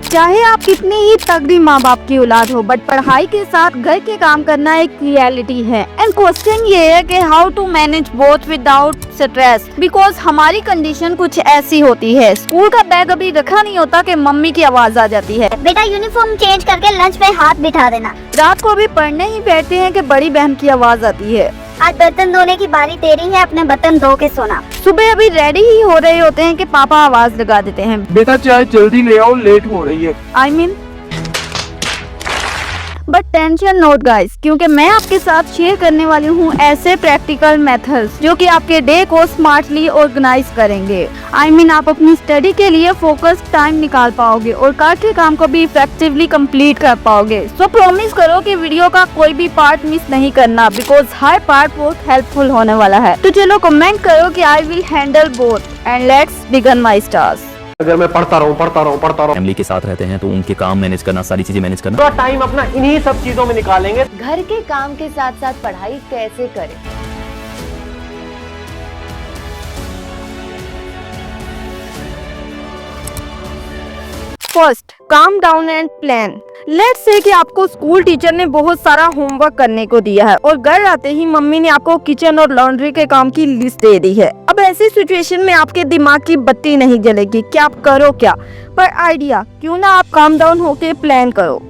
चाहे आप कितनी ही तगड़ी माँ बाप की औलाद हो, बट पढ़ाई के साथ घर के काम करना एक रियलिटी है। एंड क्वेश्चन ये है कि how to manage both without stress, because हमारी कंडीशन कुछ ऐसी होती है। स्कूल का बैग अभी रखा नहीं होता कि मम्मी की आवाज आ जाती है, बेटा यूनिफॉर्म चेंज करके लंच पे हाथ बिठा देना। रात को भी पढ़ने ही बैठते हैं कि बड़ी बहन की आवाज आती है, आज बर्तन धोने की बारी तेरी है, अपने बर्तन धो के सोना। सुबह अभी रेडी ही हो रहे होते हैं कि पापा आवाज लगा देते हैं, बेटा चाय जल्दी ले आओ, लेट हो रही है। I mean, but tension note guys, क्योंकि मैं आपके साथ शेयर करने वाली हूँ ऐसे प्रैक्टिकल मेथड्स जो कि आपके डे को स्मार्टली ऑर्गेनाइज करेंगे। I mean, आप अपनी स्टडी के लिए फोकस टाइम निकाल पाओगे और घर के काम को भी इफेक्टिवली कंप्लीट कर पाओगे। सो प्रॉमिस करो कि वीडियो का कोई भी पार्ट मिस नहीं करना, बिकॉज हर पार्ट बहुत हेल्पफुल होने वाला है। तो चलो कमेंट करो कि I will handle both and let's begin my stars. अगर मैं पढ़ता रहूं फैमिली के साथ रहते हैं तो उनके काम मैनेज करना, सारी चीजें मैनेज करना, थोड़ा टाइम अपना इन्हीं सब चीजों में निकालेंगे। घर के काम के साथ साथ पढ़ाई कैसे करें? First, calm down and plan. Let's say कि आपको स्कूल टीचर ने बहुत सारा होमवर्क करने को दिया है और घर आते ही मम्मी ने आपको किचन और लॉन्ड्री के काम की लिस्ट दे दी है। अब ऐसी सिचुएशन में आपके दिमाग की बत्ती नहीं जलेगी कि आप करो क्या, पर आइडिया क्यों ना आप काम डाउन होके प्लान करो।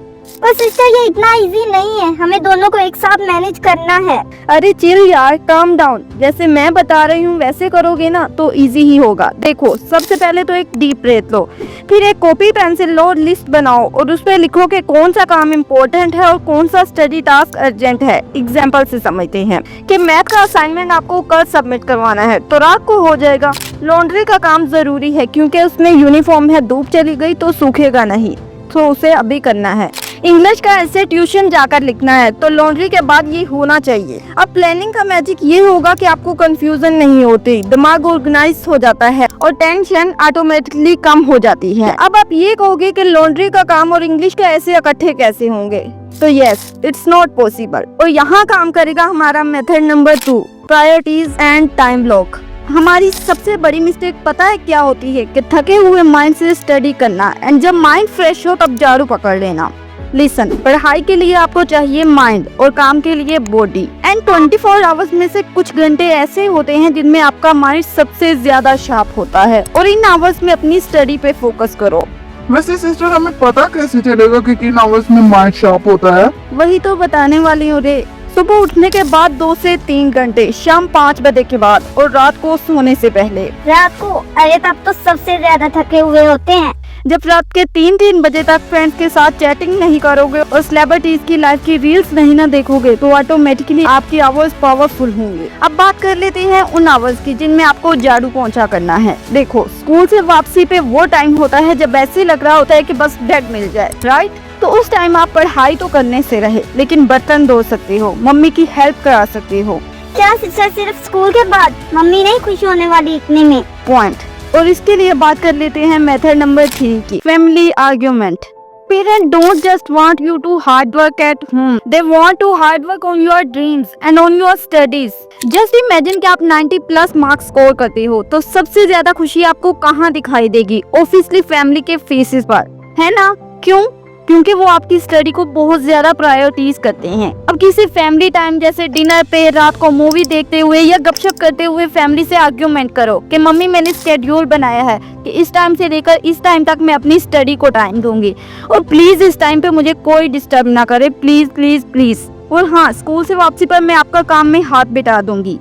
पर सिस्टर ये इतना इजी नहीं है, हमें दोनों को एक साथ मैनेज करना है। अरे चिल यार, काम डाउन। जैसे मैं बता रही हूँ वैसे करोगे ना तो इजी ही होगा। देखो, सबसे पहले तो एक डीप ब्रेथ लो, फिर एक कॉपी पेंसिल लो, लिस्ट बनाओ और उस पर लिखो कि कौन सा काम इम्पोर्टेंट है और कौन सा स्टडी टास्क अर्जेंट है। एग्जाम्पल से समझते हैं कि मैथ का असाइनमेंट आपको कल सबमिट करवाना है तो रात को हो जाएगा। लॉन्ड्री का काम जरूरी है क्योंकि उसमें यूनिफॉर्म है, धूप चली गई तो सूखेगा नहीं, तो उसे अभी करना है। इंग्लिश का ऐसे ट्यूशन जाकर लिखना है तो लॉन्ड्री के बाद ये होना चाहिए। अब प्लानिंग का मैजिक ये होगा कि आपको कंफ्यूजन नहीं होती, दिमाग ऑर्गेनाइज हो जाता है और टेंशन ऑटोमेटिकली कम हो जाती है। अब आप ये कहोगे कि लॉन्ड्री का काम और इंग्लिश का ऐसे इकट्ठे कैसे होंगे, तो यस, इट्स नॉट पॉसिबल। और यहाँ काम करेगा हमारा method number 2, priorities and time block. हमारी सबसे बड़ी मिस्टेक पता है क्या होती है कि थके हुए माइंड से स्टडी करना, एंड जब माइंड फ्रेश हो तब झाड़ू पकड़ लेना। लिसन, पढ़ाई के लिए आपको चाहिए माइंड और काम के लिए बॉडी। एंड 24 आवर्स में से कुछ घंटे ऐसे होते हैं जिनमें आपका माइंड सबसे ज्यादा शार्प होता है और इन आवर्स में अपनी स्टडी पे फोकस करो। वैसे सिस्टर हमें पता कैसे चलेगा कि किन आवर्स में माइंड शार्प होता है? वही तो बताने वाली हूँ रे। सुबह उठने के बाद 2 से 3 घंटे, शाम 5 बजे के बाद और रात को सोने से पहले। रात को? अरे तब तो सबसे ज्यादा थके हुए होते हैं। जब रात के 3-3 बजे तक फ्रेंड्स के साथ चैटिंग नहीं करोगे और सेलिब्रिटीज की लाइफ की रील्स नहीं ना देखोगे तो ऑटोमेटिकली आपकी आवर्स पावरफुल होंगे। अब बात कर लेते हैं उन आवर्स की जिनमें आपको झाड़ू पोंछा करना है। देखो, स्कूल से वापसी पे वो टाइम होता है जब ऐसे लग रहा होता है कि बस बेड मिल जाए, राइट? तो उस टाइम आप पढ़ाई तो करने से रहे, लेकिन बर्तन धो सकते हो, मम्मी की हेल्प करा सकते हो। क्या सिस्टर सिर्फ स्कूल के बाद? मम्मी नहीं खुश होने वाली इतने में। पॉइंट। और इसके लिए बात कर लेते हैं मेथड नंबर 3 की, family argument. Parents don't just want you to hard work at home. They want to hard work on your dreams and on your studies. Just imagine कि आप 90 प्लस मार्क्स स्कोर करते हो तो सबसे ज्यादा खुशी आपको कहाँ दिखाई देगी? ऑब्वियसली फैमिली के फेसेस पर, है ना? क्यों? क्योंकि वो आपकी स्टडी को बहुत ज्यादा प्रायोरिटीज करते हैं। अब किसी फैमिली टाइम जैसे डिनर पे, रात को मूवी देखते हुए या गपशप करते हुए फैमिली से आर्ग्यूमेंट करो कि मम्मी मैंने स्केड्यूल बनाया है कि इस टाइम से लेकर इस टाइम तक मैं अपनी स्टडी को टाइम दूंगी और प्लीज इस टाइम पे मुझे कोई डिस्टर्ब ना करे, प्लीज प्लीज प्लीज। और हाँ, स्कूल से वापसी पर मैं आपका काम में हाथ बिठा दूंगी।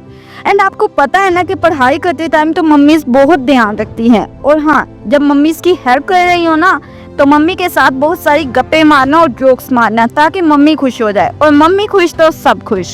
एंड आपको पता है ना कि पढ़ाई करते टाइम तो मम्मीज बहुत ध्यान रखती हैं। और हाँ, जब मम्मीज की हेल्प कर रही हो ना तो मम्मी के साथ बहुत सारी गप्पे मारना और जोक्स मारना ताकि मम्मी खुश हो जाए, और मम्मी खुश तो सब खुश।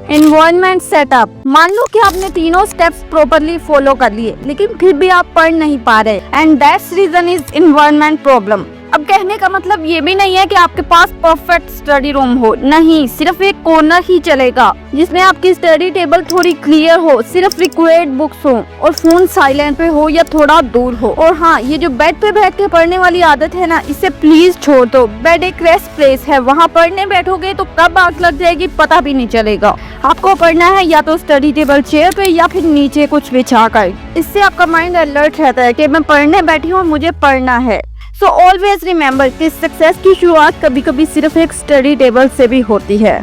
Environment setup. मान लो कि आपने तीनों स्टेप्स प्रॉपरली फॉलो कर लिए लेकिन फिर भी आप पढ़ नहीं पा रहे, and that's reason is environment problem. अब कहने का मतलब ये भी नहीं है कि आपके पास परफेक्ट स्टडी रूम हो, नहीं, सिर्फ एक कॉर्नर ही चलेगा जिसमें आपकी स्टडी टेबल थोड़ी क्लियर हो, सिर्फ रिक्वायर्ड बुक्स हो और फोन साइलेंट पे हो या थोड़ा दूर हो। और हाँ, ये जो बेड पे बैठ के पढ़ने वाली आदत है ना, इसे प्लीज छोड़ दो। बेड एक रेस्ट प्लेस है, वहाँ पढ़ने बैठोगे तो कब आंख लग जाएगी पता भी नहीं चलेगा। आपको पढ़ना है या तो स्टडी टेबल चेयर पे या फिर नीचे कुछ बिछा कर। इससे आपका माइंड अलर्ट रहता है कि मैं पढ़ने बैठी हूँ, मुझे पढ़ना है। सो ऑलवेज रिमेम्बर कि सक्सेस की शुरुआत कभी कभी सिर्फ एक स्टडी टेबल से भी होती है।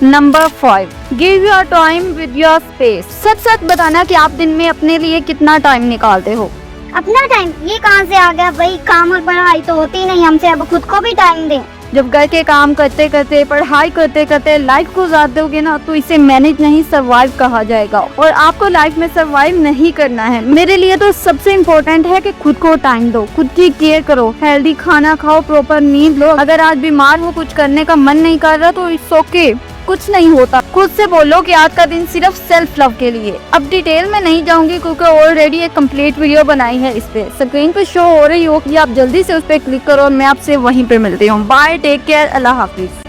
Number 5, give your time with your space. सच सच बताना कि आप दिन में अपने लिए कितना टाइम निकालते हो। अपना टाइम ये कहाँ से आ गया भाई, काम और पढ़ाई तो होती ही नहीं हमसे, अब खुद को भी टाइम दें। जब घर के काम करते करते, पढ़ाई करते करते लाइफ को गुजार दोगे ना, तो इसे मैनेज नहीं सरवाइव कहा जाएगा। और आपको लाइफ में सरवाइव नहीं करना है। मेरे लिए तो सबसे इम्पोर्टेंट है कि खुद को टाइम दो, खुद की केयर करो, हेल्दी खाना खाओ, प्रॉपर नींद लो। अगर आज बीमार हो, कुछ करने का मन नहीं कर रहा तो इट्स ओके, कुछ नहीं होता। खुद से बोलो कि आज का दिन सिर्फ सेल्फ लव के लिए। अब डिटेल में नहीं जाऊंगी क्योंकि ऑलरेडी एक कंप्लीट वीडियो बनाई है। इस पे स्क्रीन पे शो हो रही हो कि आप जल्दी से उस पर क्लिक करो और मैं आपसे वहीं पे मिलती हूँ। बाय, टेक केयर, अल्लाह हाफिज।